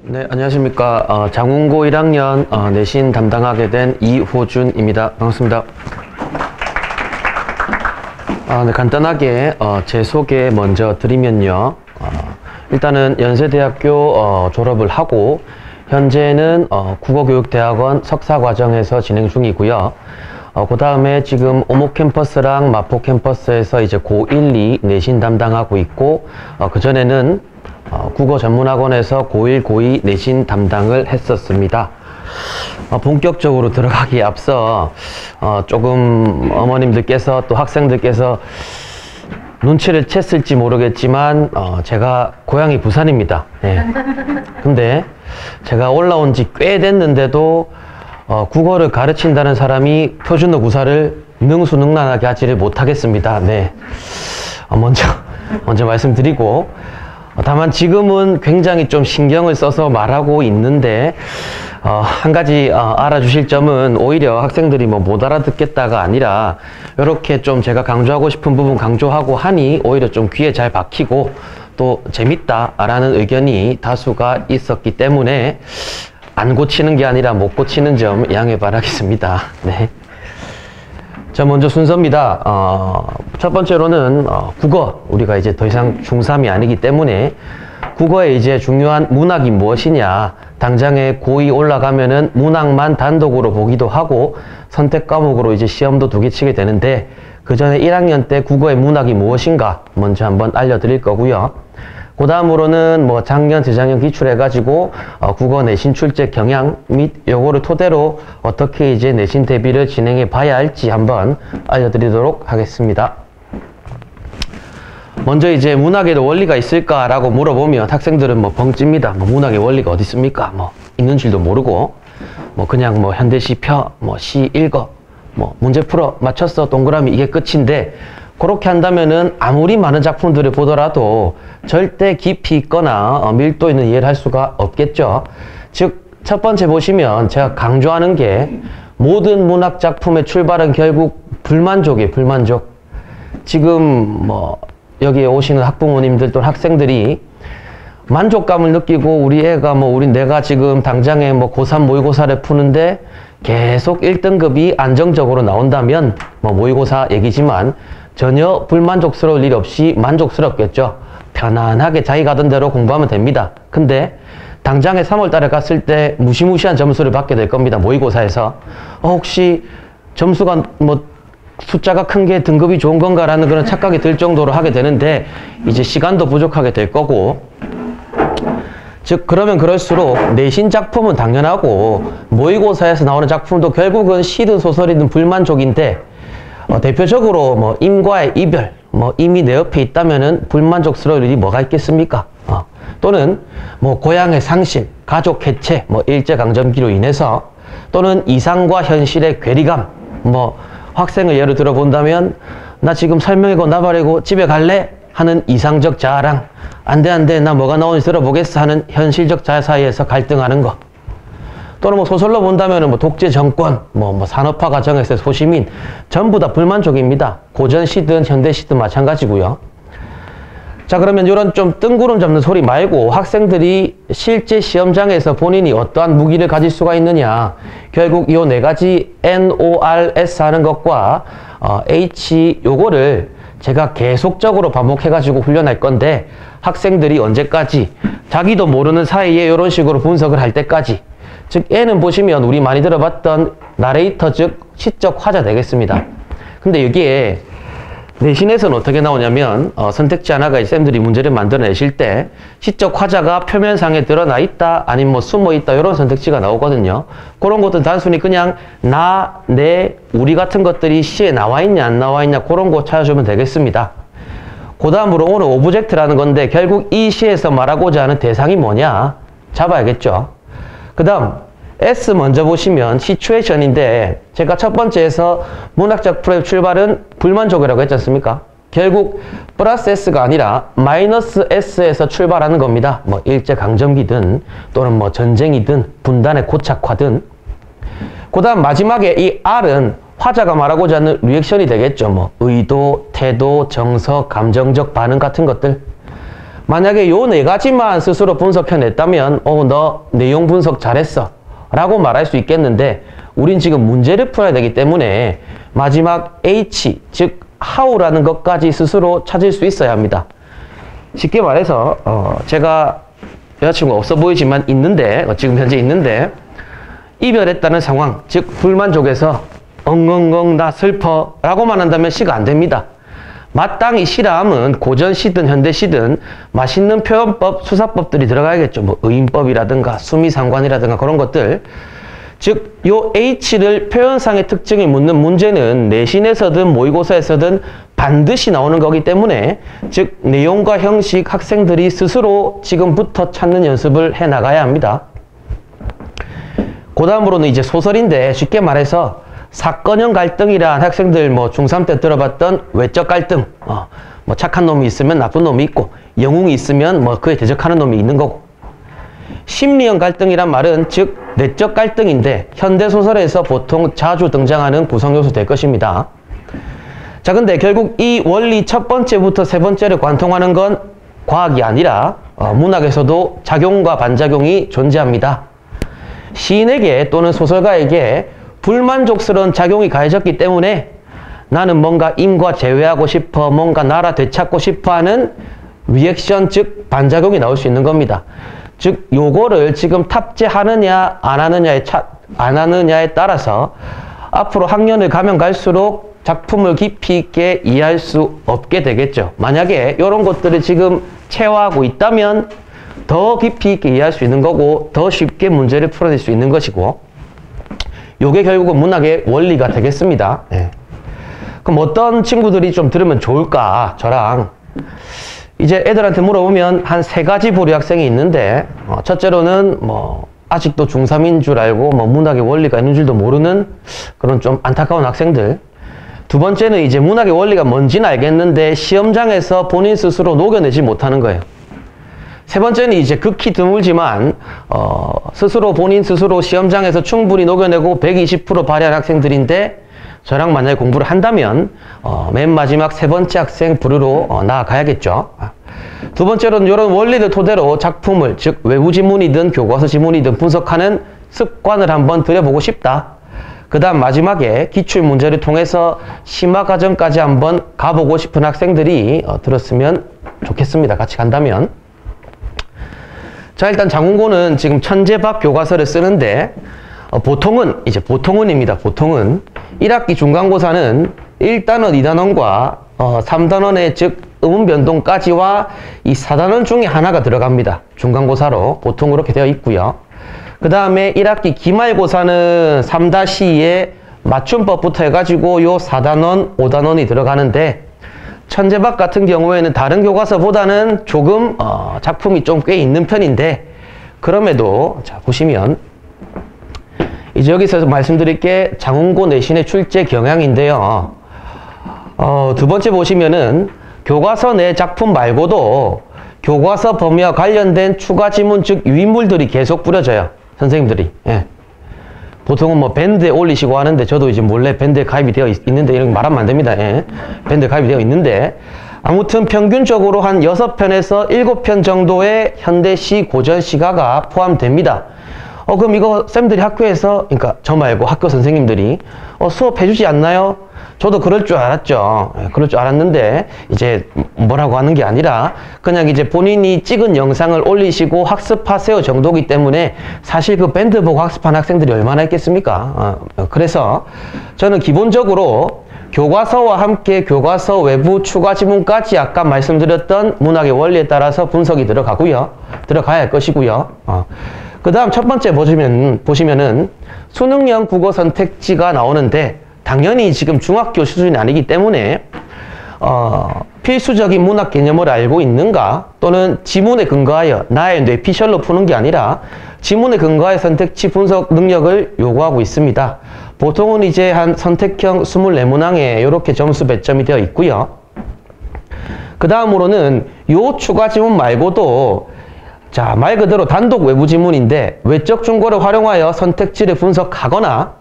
네, 안녕하십니까. 장운고 1학년 내신 담당하게 된 이호준입니다. 반갑습니다. 네, 간단하게 제 소개 먼저 드리면요. 일단은 연세대학교 졸업을 하고 현재는 국어교육대학원 석사과정에서 진행 중이고요. 그 다음에 지금 오목 캠퍼스랑 마포 캠퍼스에서 이제 고1, 2 내신 담당하고 있고, 그전에는 국어 전문학원에서 고1, 고2 내신 담당을 했었습니다. 본격적으로 들어가기에 앞서 조금 어머님들께서 또 학생들께서 눈치를 챘을지 모르겠지만 제가 고향이 부산입니다. 네. 근데 제가 올라온 지 꽤 됐는데도 국어를 가르친다는 사람이 표준어 구사를 능수능란하게 하지를 못하겠습니다. 네. 먼저 말씀드리고, 다만 지금은 굉장히 좀 신경을 써서 말하고 있는데, 한 가지 알아주실 점은 오히려 학생들이 못 알아듣겠다가 아니라 이렇게 좀 제가 강조하고 싶은 부분 강조하고 하니 오히려 좀 귀에 잘 박히고 또 재밌다라는 의견이 다수가 있었기 때문에 안 고치는 게 아니라 못 고치는 점 양해 바라겠습니다. 네. 자, 먼저 순서입니다. 첫 번째로는 국어. 우리가 이제 더 이상 중3이 아니기 때문에 국어의 이제 중요한 문학이 무엇이냐. 당장에 고2 올라가면은 문학만 단독으로 보기도 하고 선택 과목으로 이제 시험도 2개 치게 되는데, 그 전에 1학년 때 국어의 문학이 무엇인가 먼저 한번 알려드릴 거고요. 그 다음으로는 작년, 재작년 기출해가지고 국어 내신 출제 경향 및 요거를 토대로 어떻게 이제 내신 대비를 진행해 봐야 할지 한번 알려드리도록 하겠습니다. 먼저 이제 문학에도 원리가 있을까라고 물어보면 학생들은 벙찝니다. 문학의 원리가 어디 있습니까? 있는 줄도 모르고, 그냥 현대시 펴, 시 읽어, 문제 풀어, 맞췄어, 동그라미, 이게 끝인데, 그렇게 한다면은 아무리 많은 작품들을 보더라도 절대 깊이 있거나 밀도 있는 이해를 할 수가 없겠죠. 즉, 첫 번째 보시면 제가 강조하는 게 모든 문학 작품의 출발은 결국 불만족이에요. 불만족. 지금 여기에 오시는 학부모님들 또는 학생들이 만족감을 느끼고 우리 애가 내가 지금 당장에 고3 모의고사를 푸는데 계속 1등급이 안정적으로 나온다면 모의고사 얘기지만 전혀 불만족스러울 일 없이 만족스럽겠죠. 편안하게 자기 가던 대로 공부하면 됩니다. 근데 당장에 3월 달에 갔을 때 무시무시한 점수를 받게 될 겁니다. 모의고사에서. 혹시 점수가 숫자가 큰 게 등급이 좋은 건가라는 그런 착각이 들 정도로 하게 되는데, 이제 시간도 부족하게 될 거고, 즉 그러면 그럴수록 내신 작품은 당연하고 모의고사에서 나오는 작품도 결국은 시든 소설이든 불만족인데, 대표적으로 임과의 이별, 임이 내 옆에 있다면은 불만족스러울 일이 뭐가 있겠습니까? 또는 고향의 상실, 가족 해체, 일제강점기로 인해서, 또는 이상과 현실의 괴리감, 학생을 예를 들어 본다면 나 지금 설명이고 나발이고 집에 갈래? 하는 이상적 자아랑 안돼 나 뭐가 나오는지 들어보겠어 하는 현실적 자아 사이에서 갈등하는 거, 또는 소설로 본다면 독재 정권, 산업화 과정에서의 소시민, 전부 다 불만족입니다. 고전 시든 현대 시든 마찬가지고요. 자, 그러면 이런 좀 뜬구름 잡는 소리 말고 학생들이 실제 시험장에서 본인이 어떠한 무기를 가질 수가 있느냐. 결국 이 4가지 NORS 하는 것과 H 요거를 제가 계속적으로 반복해가지고 훈련할 건데, 학생들이 언제까지 자기도 모르는 사이에 이런 식으로 분석을 할 때까지, 즉 N은 보시면 우리 많이 들어봤던 나레이터, 즉 시적 화자 되겠습니다. 근데 여기에 내신에서는 어떻게 나오냐면 선택지 하나가 쌤들이 문제를 만들어내실 때 시적 화자가 표면상에 드러나 있다 아니면 숨어 있다 이런 선택지가 나오거든요. 그런 것들 단순히 그냥 나, 내, 우리 같은 것들이 시에 나와 있냐 안 나와 있냐 그런 거 찾아주면 되겠습니다. 그 다음으로 오늘 오브젝트라는 건데 결국 이 시에서 말하고자 하는 대상이 뭐냐 잡아야겠죠. 그 다음 S 먼저 보시면 시츄에이션인데, 제가 첫 번째에서 문학작품의 출발은 불만족이라고 했지 않습니까? 결국 플러스 S가 아니라 마이너스 S에서 출발하는 겁니다. 일제강점기든 또는 전쟁이든 분단의 고착화든. 그 다음 마지막에 이 R은 화자가 말하고자 하는 리액션이 되겠죠. 의도, 태도, 정서, 감정적 반응 같은 것들. 만약에 요 네 가지만 스스로 분석해냈다면 너 내용 분석 잘했어 라고 말할 수 있겠는데 우린 지금 문제를 풀어야 되기 때문에 마지막 H, 즉 how라는 것까지 스스로 찾을 수 있어야 합니다. 쉽게 말해서 제가 여자친구가 없어 보이지만 있는데 지금 현재 있는데 이별했다는 상황, 즉 불만족해서 엉엉엉 나 슬퍼 라고만 한다면 시가 안 됩니다. 마땅히 시라함은 고전시든 현대시든 맛있는 표현법, 수사법들이 들어가야겠죠. 뭐 의인법이라든가 수미상관이라든가 그런 것들. 즉, 요 H를 표현상의 특징을 묻는 문제는 내신에서든 모의고사에서든 반드시 나오는 거기 때문에 즉 내용과 형식 학생들이 스스로 지금부터 찾는 연습을 해 나가야 합니다. 그 다음으로는 이제 소설인데 쉽게 말해서 사건형 갈등이란 학생들 뭐 중3 때 들어봤던 외적 갈등, 뭐 착한 놈이 있으면 나쁜 놈이 있고 영웅이 있으면 뭐 그에 대적하는 놈이 있는 거고, 심리형 갈등이란 말은 즉 내적 갈등인데 현대소설에서 보통 자주 등장하는 구성요소 될 것입니다. 자, 근데 결국 이 원리 첫 번째부터 세 번째를 관통하는 건 과학이 아니라 문학에서도 작용과 반작용이 존재합니다. 시인에게 또는 소설가에게 불만족스러운 작용이 가해졌기 때문에 나는 뭔가 임과 제외하고 싶어, 뭔가 나라 되찾고 싶어 하는 리액션, 즉 반작용이 나올 수 있는 겁니다. 즉 요거를 지금 탑재하느냐 안 하느냐에 따라서 앞으로 학년을 가면 갈수록 작품을 깊이 있게 이해할 수 없게 되겠죠. 만약에 이런 것들을 지금 체화하고 있다면 더 깊이 있게 이해할 수 있는 거고 더 쉽게 문제를 풀어낼 수 있는 것이고, 요게 결국은 문학의 원리가 되겠습니다. 네. 그럼 어떤 친구들이 좀 들으면 좋을까? 저랑 이제 애들한테 물어보면 한 세 가지 부류 학생이 있는데 첫째로는 뭐 아직도 중3인 줄 알고 뭐 문학의 원리가 있는 줄도 모르는 그런 좀 안타까운 학생들. 두 번째는 이제 문학의 원리가 뭔지는 알겠는데 시험장에서 본인 스스로 녹여내지 못하는 거예요. 세 번째는 이제 극히 드물지만 본인 스스로 시험장에서 충분히 녹여내고 120% 발휘한 학생들인데 저랑 만약에 공부를 한다면 맨 마지막 세 번째 학생 부류로 나아가야겠죠. 두 번째로는 이런 원리를 토대로 작품을, 즉 외부 지문이든 교과서 지문이든 분석하는 습관을 한번 들여보고 싶다. 그 다음 마지막에 기출문제를 통해서 심화 과정까지 한번 가보고 싶은 학생들이 들었으면 좋겠습니다. 같이 간다면. 자, 일단 장훈고는 지금 천재밥 교과서를 쓰는데 보통은입니다. 보통은 1학기 중간고사는 1단원, 2단원과 3단원의 즉 음운 변동까지와 이 4단원 중에 하나가 들어갑니다. 중간고사로 보통 그렇게 되어 있고요. 그 다음에 1학기 기말고사는 3-2에 맞춤법부터 해가지고 요 4단원, 5단원이 들어가는데 천재밥 같은 경우에는 다른 교과서보다는 조금 작품이 좀 꽤 있는 편인데 그럼에도 자 보시면 이제 여기서 말씀드릴 게 장훈고 내신의 출제 경향인데요. 두 번째 보시면은 교과서 내 작품 말고도 교과서 범위와 관련된 추가 지문 즉 유인물들이 계속 뿌려져요. 선생님들이. 예. 보통은 뭐 밴드에 올리시고 하는데 저도 이제 몰래 밴드에 가입이 되어 있는데 이런 거 말하면 안 됩니다. 예. 밴드에 가입이 되어 있는데 아무튼 평균적으로 한 6편에서 7편 정도의 현대시, 고전시가가 포함됩니다. 그럼 이거 쌤들이 학교에서, 그러니까 저 말고 학교 선생님들이 수업해주지 않나요? 저도 그럴 줄 알았죠. 그럴 줄 알았는데 이제 뭐라고 하는 게 아니라 그냥 이제 본인이 찍은 영상을 올리시고 학습하세요 정도기 때문에 사실 그 밴드 보고 학습한 학생들이 얼마나 있겠습니까? 그래서 저는 기본적으로 교과서와 함께 교과서 외부 추가 지문까지 아까 말씀드렸던 문학의 원리에 따라서 분석이 들어가야 할 것이고요. 그 다음 첫 번째 보시면은 수능형 국어 선택지가 나오는데 당연히 지금 중학교 수준이 아니기 때문에 필수적인 문학 개념을 알고 있는가 또는 지문에 근거하여 나의 뇌피셜로 푸는 게 아니라 지문에 근거하여 선택지 분석 능력을 요구하고 있습니다. 보통은 이제 한 선택형 24문항에 이렇게 점수 배점이 되어 있고요. 그 다음으로는 요 추가 지문 말고도 자, 말 그대로 단독 외부 지문인데 외적 중거를 활용하여 선택지를 분석하거나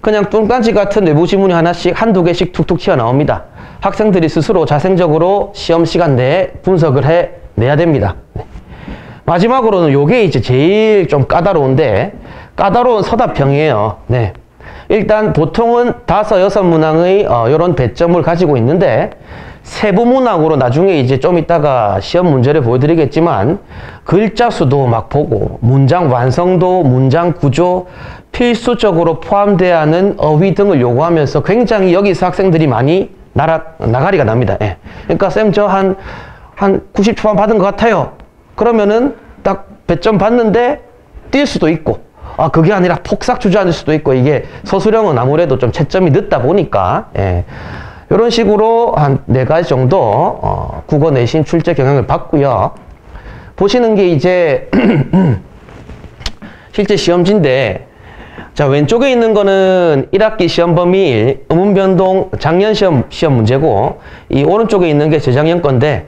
그냥 뚱딴지 같은 외부 지문이 하나씩 한두 개씩 툭툭 튀어나옵니다. 학생들이 스스로 자생적으로 시험 시간 내에 분석을 해 내야 됩니다. 네. 마지막으로는 요게 이제 제일 좀 까다로운 서답형이에요. 네. 일단 보통은 5, 6문항의 요런 배점을 가지고 있는데 세부 문항으로 나중에 이제 좀 이따가 시험 문제를 보여드리겠지만 글자 수도 막 보고 문장 완성도, 문장 구조, 필수적으로 포함되어야 하는 어휘 등을 요구하면서 굉장히 여기서 학생들이 많이 나가리가 납니다. 예. 그러니까 쌤 저 한 90 초반 받은 것 같아요. 그러면은 딱 배점 받는데 뛸 수도 있고 그게 아니라 폭삭 주저앉을 수도 있고 이게 서술형은 아무래도 좀 채점이 늦다 보니까 이런 식으로 한 4가지 정도 국어 내신 출제 경향을 받고요. 보시는 게 이제 실제 시험지인데 자 왼쪽에 있는 거는 1학기 시험 범위 음운변동 작년 시험 문제고 이 오른쪽에 있는 게 재작년 건데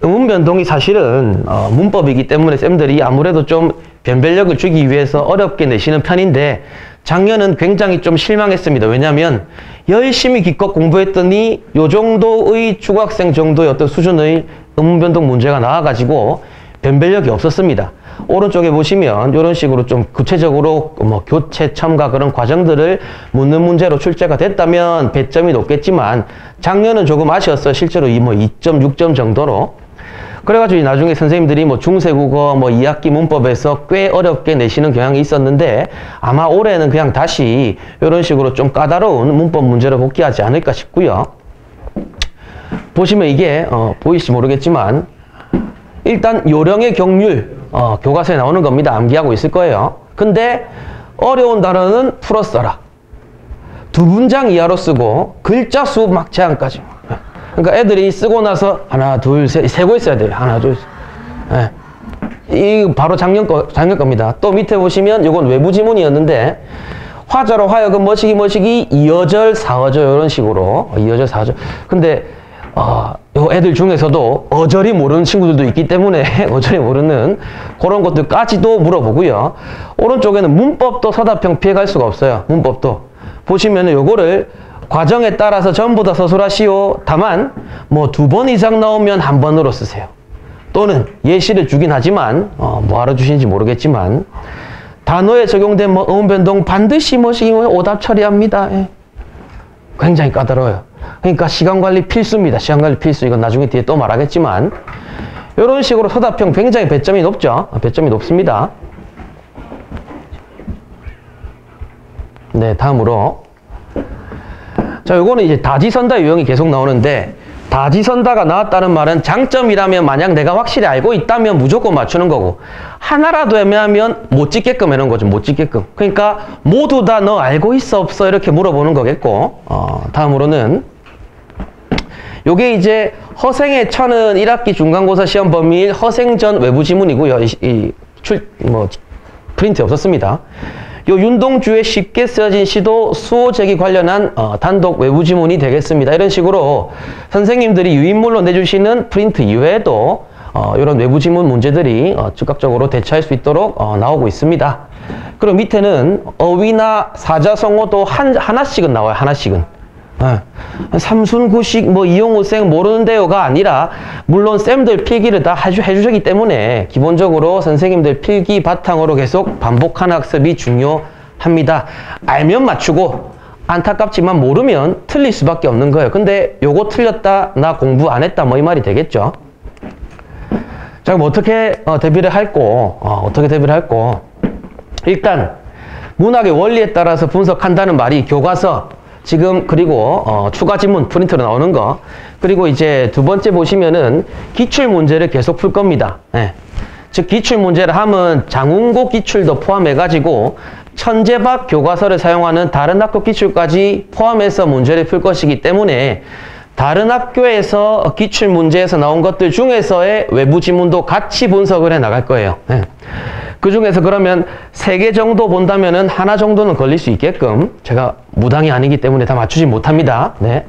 음운변동이 사실은 문법이기 때문에 쌤들이 아무래도 좀 변별력을 주기 위해서 어렵게 내시는 편인데 작년은 굉장히 좀 실망했습니다. 왜냐하면 열심히 기껏 공부했더니 요 정도의 중학생 정도의 어떤 수준의 음운변동 문제가 나와가지고 변별력이 없었습니다. 오른쪽에 보시면 이런 식으로 좀 구체적으로 뭐 교체, 첨가 그런 과정들을 묻는 문제로 출제가 됐다면 배점이 높겠지만 작년은 조금 아쉬웠어요. 실제로 뭐 2.6점 정도로. 그래가지고 나중에 선생님들이 뭐 중세국어 뭐 2학기 문법에서 꽤 어렵게 내시는 경향이 있었는데 아마 올해는 그냥 다시 이런 식으로 좀 까다로운 문법 문제를 복귀하지 않을까 싶고요. 보시면 이게 보일지 모르겠지만 일단 요령의 경률 교과서에 나오는 겁니다. 암기하고 있을 거예요. 근데 어려운 단어는 풀어 써라. 2문장 이하로 쓰고 글자 수 막 제한까지. 그러니까 애들이 쓰고 나서 하나, 둘, 셋, 세고 있어야 돼요. 하나, 둘, 셋. 이 바로 작년 겁니다. 또 밑에 보시면 이건 외부 지문이었는데 화자로 하여금 뭐시기 2어절, 4어절 이런 식으로 2어절, 4어절. 근데 요 애들 중에서도 어절이 모르는 친구들도 있기 때문에 어절이 모르는 그런 것들까지도 물어보고요. 오른쪽에는 문법도 서답형 피해갈 수가 없어요. 문법도 보시면은 요거를 과정에 따라서 전부 다 서술하시오. 다만 뭐 2번 이상 나오면 1번으로 쓰세요. 또는 예시를 주긴 하지만 뭐 알아주시는지 모르겠지만 단어에 적용된 뭐 음운변동 반드시 뭐시기 오답 처리합니다. 굉장히 까다로워요. 그러니까 시간관리 필수입니다. 시간관리 필수. 이건 나중에 뒤에 또 말하겠지만 이런 식으로 서답형 굉장히 배점이 높죠. 배점이 높습니다. 네, 다음으로 자, 요거는 이제 다지선다 유형이 계속 나오는데 다지선다가 나왔다는 말은 장점이라면 만약 내가 확실히 알고 있다면 무조건 맞추는 거고 하나라도 애매하면 못 찍게끔 해놓은 거죠. 못 찍게끔. 그러니까 모두 다 너 알고 있어 없어 이렇게 물어보는 거겠고 다음으로는 요게 이제 허생의 천은 1학기 중간고사 시험 범위일 허생전 외부 지문이고요. 프린트에 없었습니다. 요 윤동주의 쉽게 쓰여진 시도 수호 제기 관련한 단독 외부 지문이 되겠습니다. 이런 식으로 선생님들이 유인물로 내주시는 프린트 이외에도 이런 외부 지문 문제들이 즉각적으로 대처할 수 있도록 나오고 있습니다. 그리고 밑에는 어휘나 사자성어도 하나씩은 나와요. 하나씩은. 삼순구식 뭐 이용우생 모르는데요가 아니라 물론 쌤들 필기를 다 해주셨기 때문에 기본적으로 선생님들 필기 바탕으로 계속 반복하는 학습이 중요합니다. 알면 맞추고 안타깝지만 모르면 틀릴 수밖에 없는 거예요. 근데 요거 틀렸다 나 공부 안 했다 뭐 이 말이 되겠죠. 자, 그럼 어떻게 대비를 할고 일단 문학의 원리에 따라서 분석한다는 말이 교과서 지금 그리고 추가 지문 프린트로 나오는 거 그리고 이제 두 번째 보시면은 기출 문제를 계속 풀 겁니다. 즉 기출 문제를 하면 장운고 기출도 포함해 가지고 천재박 교과서를 사용하는 다른 학교 기출까지 포함해서 문제를 풀 것이기 때문에 다른 학교에서 기출 문제에서 나온 것들 중에서의 외부 지문도 같이 분석을 해 나갈 거예요. 그 중에서 그러면 3개 정도 본다면은 하나 정도는 걸릴 수 있게끔 제가 무당이 아니기 때문에 다 맞추지 못합니다. 네.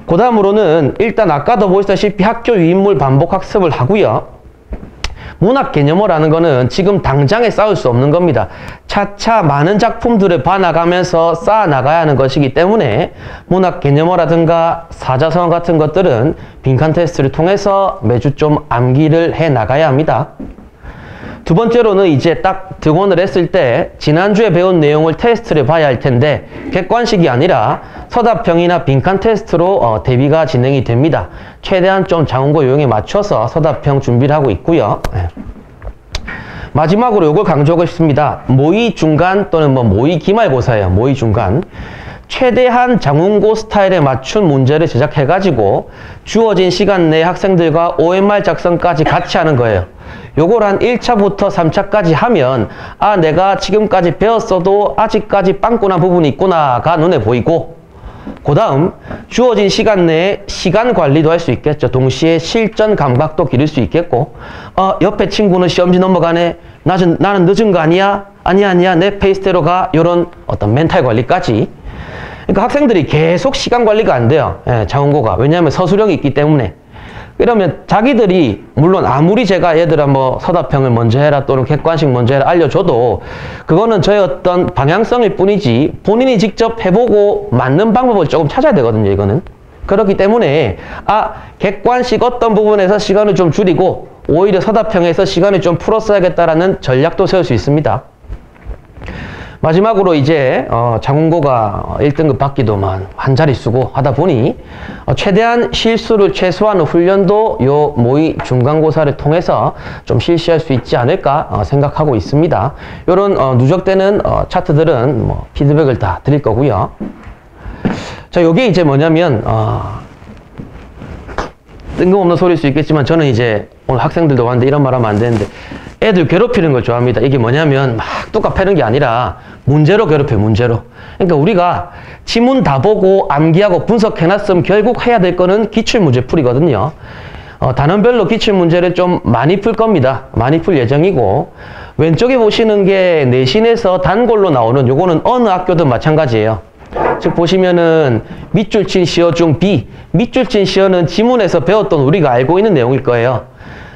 그 다음으로는 일단 아까도 보시다시피 학교 유인물 반복 학습을 하고요. 문학 개념어라는 거는 지금 당장에 싸울 수 없는 겁니다. 차차 많은 작품들을 봐나가면서 쌓아나가야 하는 것이기 때문에 문학 개념어라든가 사자성어 같은 것들은 빈칸 테스트를 통해서 매주 좀 암기를 해나가야 합니다. 두 번째로는 이제 딱 등원을 했을 때 지난주에 배운 내용을 테스트를 봐야 할 텐데 객관식이 아니라 서답형이나 빈칸 테스트로 대비가 진행이 됩니다. 최대한 좀 장원고 요령에 맞춰서 서답형 준비를 하고 있고요. 마지막으로 이걸 강조하고 싶습니다. 모의 중간 또는 모의 기말고사예요. 모의 중간. 최대한 장원고 스타일에 맞춘 문제를 제작해가지고 주어진 시간 내에 학생들과 OMR 작성까지 같이 하는 거예요. 요걸 한 1차부터 3차까지 하면 아 내가 지금까지 배웠어도 아직까지 빵꾸난 부분이 있구나가 눈에 보이고 그 다음 주어진 시간 내에 시간 관리도 할 수 있겠죠. 동시에 실전 감각도 기를 수 있겠고 옆에 친구는 시험지 넘어가네. 나는 늦은 거 아니야? 아니야 내 페이스대로 가. 이런 어떤 멘탈 관리까지. 그러니까 학생들이 계속 시간 관리가 안 돼요. 장원고가. 왜냐하면 서술형이 있기 때문에. 그러면 자기들이 물론 아무리 제가 얘들아 서답형을 먼저 해라 또는 객관식 먼저 해라 알려줘도 그거는 저의 어떤 방향성일 뿐이지 본인이 직접 해보고 맞는 방법을 조금 찾아야 되거든요. 이거는. 그렇기 때문에 객관식 어떤 부분에서 시간을 좀 줄이고 오히려 서답형에서 시간을 좀 풀었어야겠다라는 전략도 세울 수 있습니다. 마지막으로 이제 장원고가 1등급 받기도만 한 자릿수고 하다 보니 최대한 실수를 최소화하는 훈련도 요 모의 중간고사를 통해서 좀 실시할 수 있지 않을까 생각하고 있습니다. 요런 누적되는 차트들은 피드백을 다 드릴 거고요. 자, 요게 이제 뭐냐면 뜬금없는 소리일 수 있겠지만 저는 이제 오늘 학생들도 왔는데 이런 말 하면 안 되는데 애들 괴롭히는 걸 좋아합니다. 이게 뭐냐면 막 뚜까 패는 게 아니라 문제로 괴롭혀요. 문제로. 그러니까 우리가 지문 다 보고 암기하고 분석해놨으면 결국 해야 될 거는 기출문제 풀이거든요. 단원별로 기출문제를 좀 많이 풀 겁니다. 많이 풀 예정이고 왼쪽에 보시는 게 내신에서 단골로 나오는 요거는 어느 학교든 마찬가지예요. 즉 보시면은 밑줄 친 시어 중 B, 밑줄 친 시어는 지문에서 배웠던 우리가 알고 있는 내용일 거예요.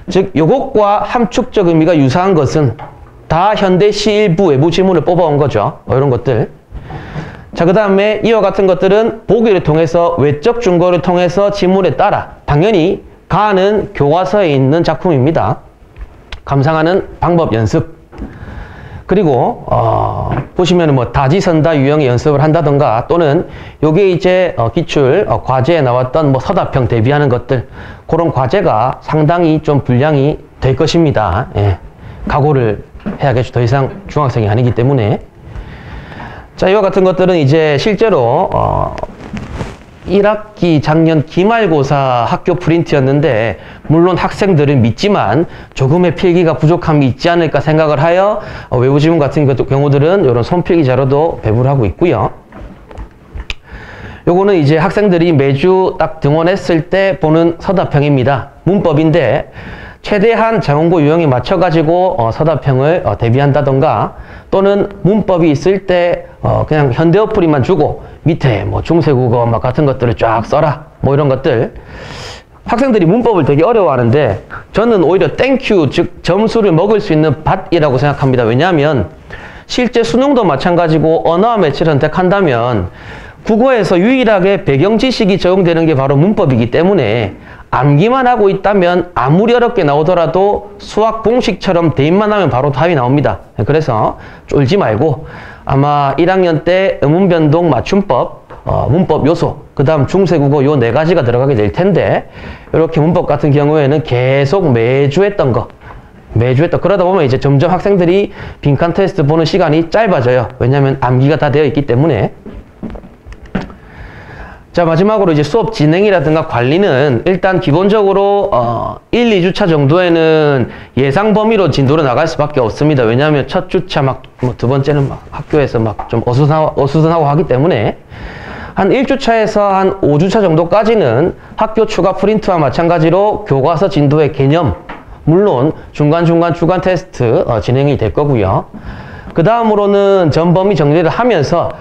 즉 요것과 함축적 의미가 유사한 것은 다 현대시 일부 외부 지문을 뽑아온 거죠. 이런 것들. 자, 그 다음에 이와 같은 것들은 보기를 통해서 외적 증거를 통해서 지문에 따라 당연히 가는 교과서에 있는 작품입니다. 감상하는 방법 연습. 그리고 보시면은 다지선다 유형의 연습을 한다던가 또는 요게 이제 기출 과제에 나왔던 서답형 대비하는 것들 그런 과제가 상당히 좀 분량이 될 것입니다. 예. 각오를 해야겠죠. 더 이상 중학생이 아니기 때문에. 자, 이와 같은 것들은 이제 실제로 1학기 작년 기말고사 학교 프린트였는데 물론 학생들은 믿지만 조금의 필기가 부족함이 있지 않을까 생각을 하여 외부 지문 같은 경우들은 이런 손필기 자료도 배부를 하고 있고요. 요거는 이제 학생들이 매주 딱 등원했을 때 보는 서답형입니다. 문법인데 최대한 장원고 유형에 맞춰가지고 서답형을 대비한다던가 또는 문법이 있을 때 그냥 현대어풀이만 주고 밑에 중세국어 같은 것들을 쫙 써라 이런 것들. 학생들이 문법을 되게 어려워하는데 저는 오히려 땡큐 즉 점수를 먹을 수 있는 밭이라고 생각합니다. 왜냐하면 실제 수능도 마찬가지고 언어와 매체를 선택한다면 국어에서 유일하게 배경 지식이 적용되는 게 바로 문법이기 때문에 암기만 하고 있다면 아무리 어렵게 나오더라도 수학 공식처럼 대입만 하면 바로 답이 나옵니다. 그래서 쫄지 말고 아마 1학년 때 음운변동 맞춤법, 문법 요소, 그 다음 중세국어 요 4가지가 들어가게 될 텐데 이렇게 문법 같은 경우에는 계속 매주 했던 거 그러다 보면 이제 점점 학생들이 빈칸 테스트 보는 시간이 짧아져요. 왜냐하면 암기가 다 되어 있기 때문에. 자, 마지막으로 이제 수업 진행이라든가 관리는 일단 기본적으로 1, 2주차 정도에는 예상 범위로 진도로 나갈 수밖에 없습니다. 왜냐하면 첫 주차 두 번째는 학교에서 좀 어수선하고 하기 때문에 한 1주차에서 한 5주차 정도까지는 학교 추가 프린트와 마찬가지로 교과서 진도의 개념, 물론 중간중간 주간 테스트 진행이 될 거고요. 그 다음으로는 전 범위 정리를 하면서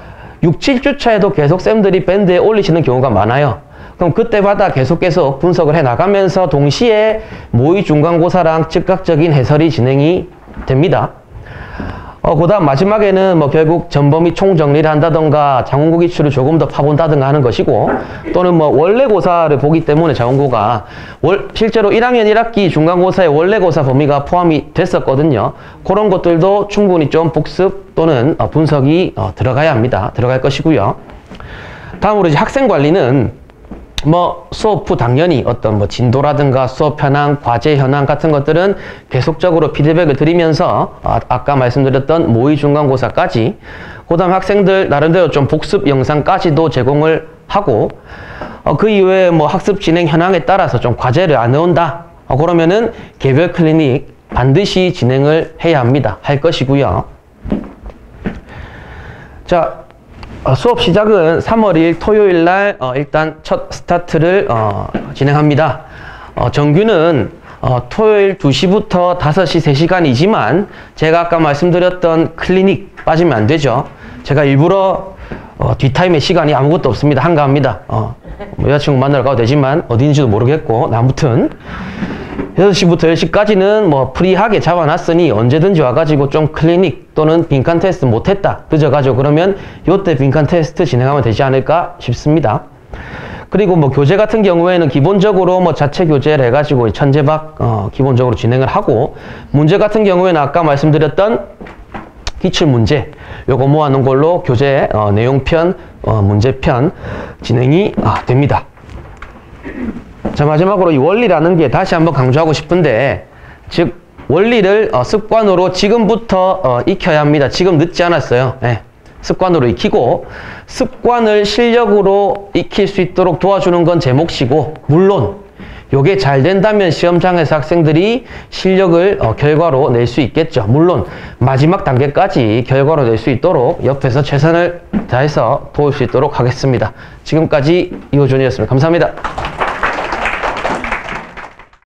6, 7주차에도 계속 쌤들이 밴드에 올리시는 경우가 많아요. 그럼 그때마다 계속 분석을 해 나가면서 동시에 모의 중간고사랑 즉각적인 해설이 진행이 됩니다. 그다음 마지막에는 뭐 결국 전범위 총정리를 한다던가 자원고 기출을 조금 더 파본다든가 하는 것이고, 또는 뭐 원래고사를 보기 때문에 자원고가 실제로 1학년 1학기 중간고사에 원래고사 범위가 포함이 됐었거든요. 그런 것들도 충분히 좀 복습 또는 분석이 들어가야 합니다. 들어갈 것이고요. 다음으로 이제 학생 관리는 뭐 수업 후 당연히 어떤 뭐 진도라든가 수업 현황, 과제 현황 같은 것들은 계속적으로 피드백을 드리면서 아까 말씀드렸던 모의 중간고사까지, 그다음 학생들 나름대로 좀 복습 영상까지도 제공을 하고, 그 이외에 뭐 학습 진행 현황에 따라서 좀 과제를 안 넣은다, 그러면은 개별 클리닉 반드시 진행을 해야 합니다. 할 것이고요. 자, 수업 시작은 3월 2일 토요일 날 일단 첫 스타트를 진행합니다. 정규는 토요일 2시부터 5시 3시간이지만 제가 아까 말씀드렸던 클리닉 빠지면 안 되죠. 제가 일부러 뒷타임에 시간이 아무것도 없습니다. 한가합니다. 여자친구 만나러 가도 되지만 어딘지도 모르겠고, 아무튼 6시부터 10시까지는 뭐 프리하게 잡아놨으니 언제든지 와가지고 좀 클리닉 또는 빈칸 테스트 못했다, 늦어가지고 그러면 요때 빈칸 테스트 진행하면 되지 않을까 싶습니다. 그리고 뭐 교재 같은 경우에는 기본적으로 뭐 자체 교재를 해가지고 천재박 기본적으로 진행을 하고, 문제 같은 경우에는 아까 말씀드렸던 기출 문제 요거 모아놓은 걸로 교재 내용편, 문제편 진행이 됩니다. 자, 마지막으로 이 원리라는 게 다시 한번 강조하고 싶은데, 즉 원리를 습관으로 지금부터 익혀야 합니다. 지금 늦지 않았어요. 네. 습관으로 익히고, 습관을 실력으로 익힐 수 있도록 도와주는 건 제 몫이고, 물론 요게 잘 된다면 시험장에서 학생들이 실력을 결과로 낼 수 있겠죠. 물론 마지막 단계까지 결과로 낼 수 있도록 옆에서 최선을 다해서 도울 수 있도록 하겠습니다. 지금까지 이호준이었습니다. 감사합니다.